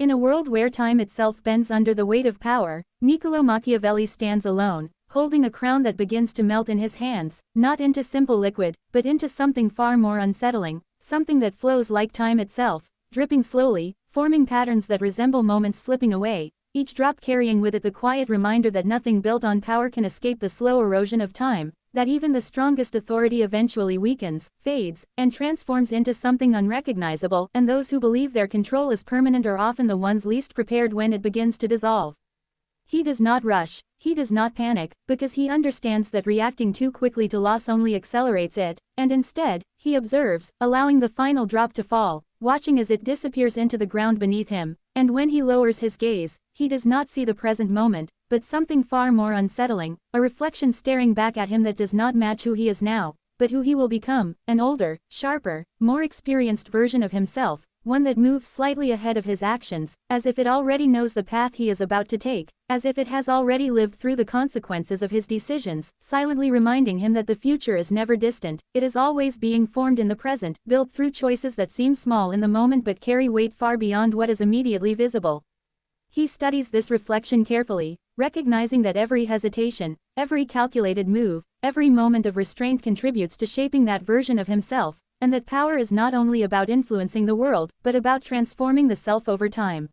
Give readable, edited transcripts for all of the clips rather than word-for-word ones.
In a world where time itself bends under the weight of power, Niccolò Machiavelli stands alone, holding a crown that begins to melt in his hands, not into simple liquid, but into something far more unsettling, something that flows like time itself, dripping slowly, forming patterns that resemble moments slipping away, each drop carrying with it the quiet reminder that nothing built on power can escape the slow erosion of time, that even the strongest authority eventually weakens, fades, and transforms into something unrecognizable, and those who believe their control is permanent are often the ones least prepared when it begins to dissolve. He does not rush, he does not panic, because he understands that reacting too quickly to loss only accelerates it, and instead, he observes, allowing the final drop to fall, watching as it disappears into the ground beneath him, and when he lowers his gaze, he does not see the present moment, but something far more unsettling, a reflection staring back at him that does not match who he is now, but who he will become, an older, sharper, more experienced version of himself, one that moves slightly ahead of his actions, as if it already knows the path he is about to take, as if it has already lived through the consequences of his decisions, silently reminding him that the future is never distant, it is always being formed in the present, built through choices that seem small in the moment but carry weight far beyond what is immediately visible. He studies this reflection carefully, recognizing that every hesitation, every calculated move, every moment of restraint contributes to shaping that version of himself, and that power is not only about influencing the world, but about transforming the self over time.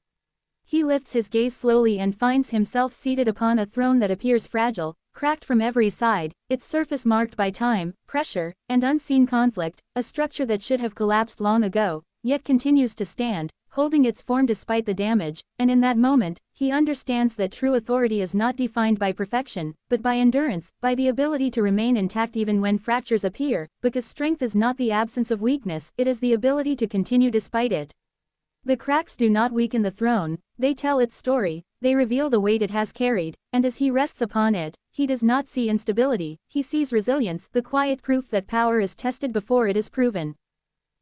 He lifts his gaze slowly and finds himself seated upon a throne that appears fragile, cracked from every side, its surface marked by time, pressure, and unseen conflict, a structure that should have collapsed long ago, yet continues to stand, holding its form despite the damage, and in that moment, he understands that true authority is not defined by perfection, but by endurance, by the ability to remain intact even when fractures appear, because strength is not the absence of weakness, it is the ability to continue despite it. The cracks do not weaken the throne, they tell its story, they reveal the weight it has carried, and as he rests upon it, he does not see instability, he sees resilience, the quiet proof that power is tested before it is proven.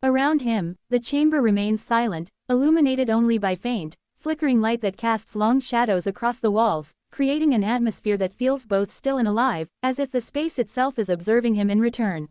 Around him, the chamber remains silent, illuminated only by faint, flickering light that casts long shadows across the walls, creating an atmosphere that feels both still and alive, as if the space itself is observing him in return.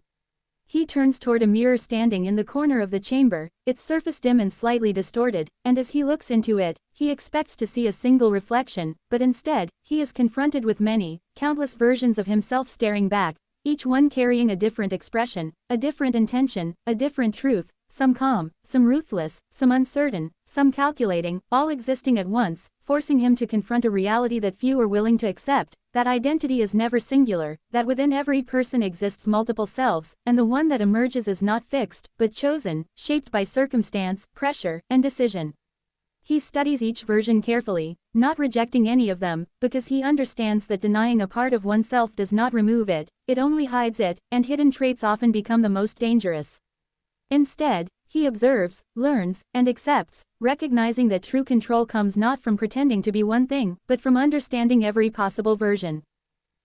He turns toward a mirror standing in the corner of the chamber, its surface dim and slightly distorted, and as he looks into it, he expects to see a single reflection, but instead, he is confronted with many, countless versions of himself staring back, each one carrying a different expression, a different intention, a different truth, some calm, some ruthless, some uncertain, some calculating, all existing at once, forcing him to confront a reality that few are willing to accept, that identity is never singular, that within every person exists multiple selves, and the one that emerges is not fixed, but chosen, shaped by circumstance, pressure, and decision. He studies each version carefully, not rejecting any of them, because he understands that denying a part of oneself does not remove it, it only hides it, and hidden traits often become the most dangerous. Instead, he observes, learns, and accepts, recognizing that true control comes not from pretending to be one thing, but from understanding every possible version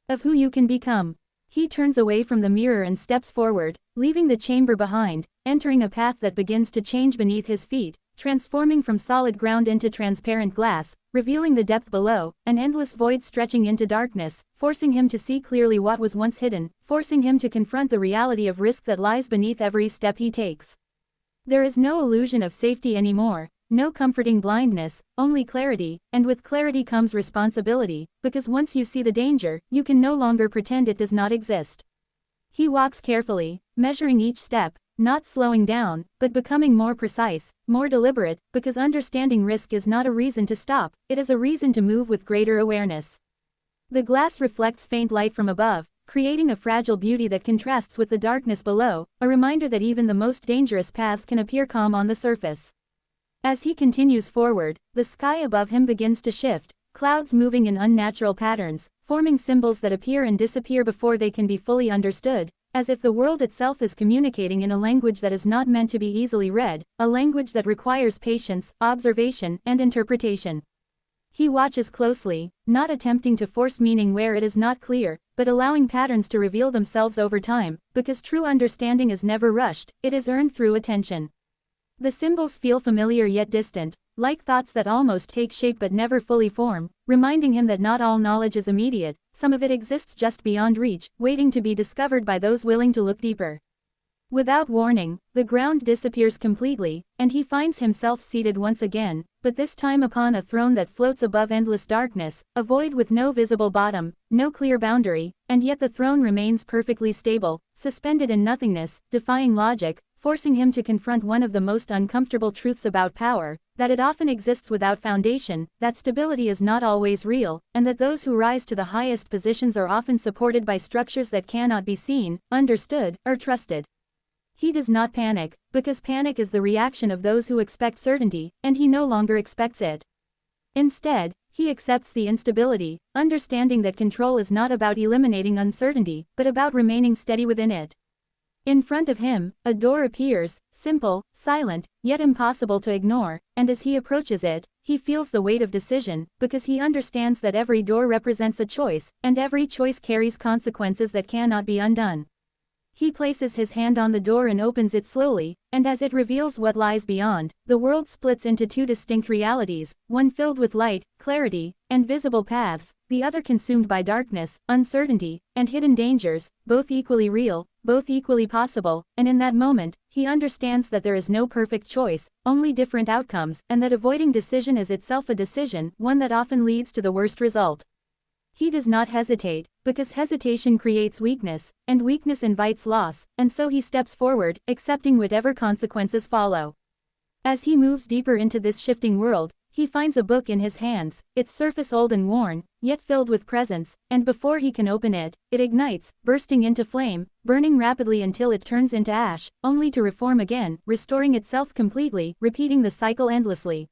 of who you can become. He turns away from the mirror and steps forward, leaving the chamber behind, entering a path that begins to change beneath his feet, transforming from solid ground into transparent glass, revealing the depth below, an endless void stretching into darkness, forcing him to see clearly what was once hidden, forcing him to confront the reality of risk that lies beneath every step he takes. There is no illusion of safety anymore, no comforting blindness, only clarity, and with clarity comes responsibility, because once you see the danger, you can no longer pretend it does not exist. He walks carefully, measuring each step, not slowing down, but becoming more precise, more deliberate, because understanding risk is not a reason to stop, it is a reason to move with greater awareness. The glass reflects faint light from above, creating a fragile beauty that contrasts with the darkness below, a reminder that even the most dangerous paths can appear calm on the surface. As he continues forward, the sky above him begins to shift, clouds moving in unnatural patterns, forming symbols that appear and disappear before they can be fully understood, as if the world itself is communicating in a language that is not meant to be easily read, a language that requires patience, observation, and interpretation. He watches closely, not attempting to force meaning where it is not clear, but allowing patterns to reveal themselves over time, because true understanding is never rushed, it is earned through attention. The symbols feel familiar yet distant, like thoughts that almost take shape but never fully form, reminding him that not all knowledge is immediate, some of it exists just beyond reach, waiting to be discovered by those willing to look deeper. Without warning, the ground disappears completely, and he finds himself seated once again, but this time upon a throne that floats above endless darkness, a void with no visible bottom, no clear boundary, and yet the throne remains perfectly stable, suspended in nothingness, defying logic, forcing him to confront one of the most uncomfortable truths about power, that it often exists without foundation, that stability is not always real, and that those who rise to the highest positions are often supported by structures that cannot be seen, understood, or trusted. He does not panic, because panic is the reaction of those who expect certainty, and he no longer expects it. Instead, he accepts the instability, understanding that control is not about eliminating uncertainty, but about remaining steady within it. In front of him, a door appears, simple, silent, yet impossible to ignore, and as he approaches it, he feels the weight of decision, because he understands that every door represents a choice, and every choice carries consequences that cannot be undone. He places his hand on the door and opens it slowly, and as it reveals what lies beyond, the world splits into two distinct realities, one filled with light, clarity, and visible paths, the other consumed by darkness, uncertainty, and hidden dangers, both equally real, both equally possible, and in that moment, he understands that there is no perfect choice, only different outcomes, and that avoiding decision is itself a decision, one that often leads to the worst result. He does not hesitate, because hesitation creates weakness, and weakness invites loss, and so he steps forward, accepting whatever consequences follow. As he moves deeper into this shifting world, he finds a book in his hands, its surface old and worn, yet filled with presence, and before he can open it, it ignites, bursting into flame, burning rapidly until it turns into ash, only to reform again, restoring itself completely, repeating the cycle endlessly.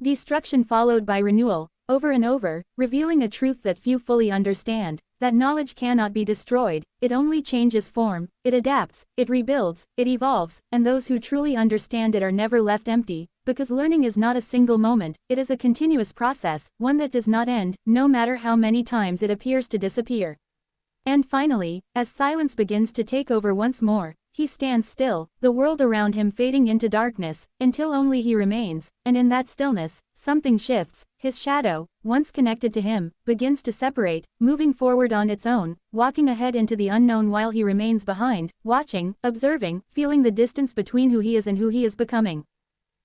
Destruction followed by renewal, over and over, revealing a truth that few fully understand, that knowledge cannot be destroyed, it only changes form, it adapts, it rebuilds, it evolves, and those who truly understand it are never left empty, because learning is not a single moment, it is a continuous process, one that does not end, no matter how many times it appears to disappear. And finally, as silence begins to take over once more, he stands still, the world around him fading into darkness, until only he remains, and in that stillness, something shifts, his shadow, once connected to him, begins to separate, moving forward on its own, walking ahead into the unknown while he remains behind, watching, observing, feeling the distance between who he is and who he is becoming.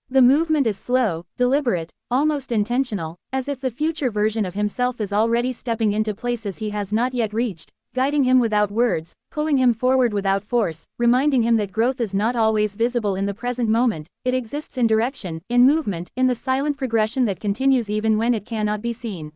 The movement is slow, deliberate, almost intentional, as if the future version of himself is already stepping into places he has not yet reached, guiding him without words, pulling him forward without force, reminding him that growth is not always visible in the present moment, it exists in direction, in movement, in the silent progression that continues even when it cannot be seen.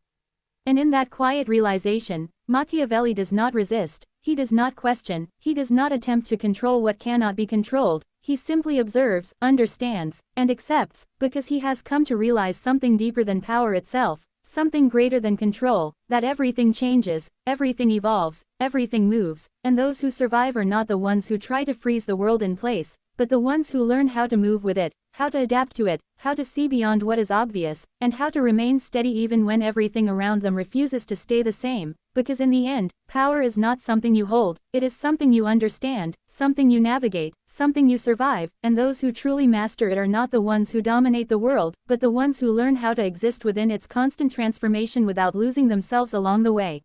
And in that quiet realization, Machiavelli does not resist, he does not question, he does not attempt to control what cannot be controlled, he simply observes, understands, and accepts, because he has come to realize something deeper than power itself, something greater than control, that everything changes, everything evolves, everything moves, and those who survive are not the ones who try to freeze the world in place, but the ones who learn how to move with it, how to adapt to it, how to see beyond what is obvious, and how to remain steady even when everything around them refuses to stay the same, because in the end, power is not something you hold, it is something you understand, something you navigate, something you survive, and those who truly master it are not the ones who dominate the world, but the ones who learn how to exist within its constant transformation without losing themselves along the way.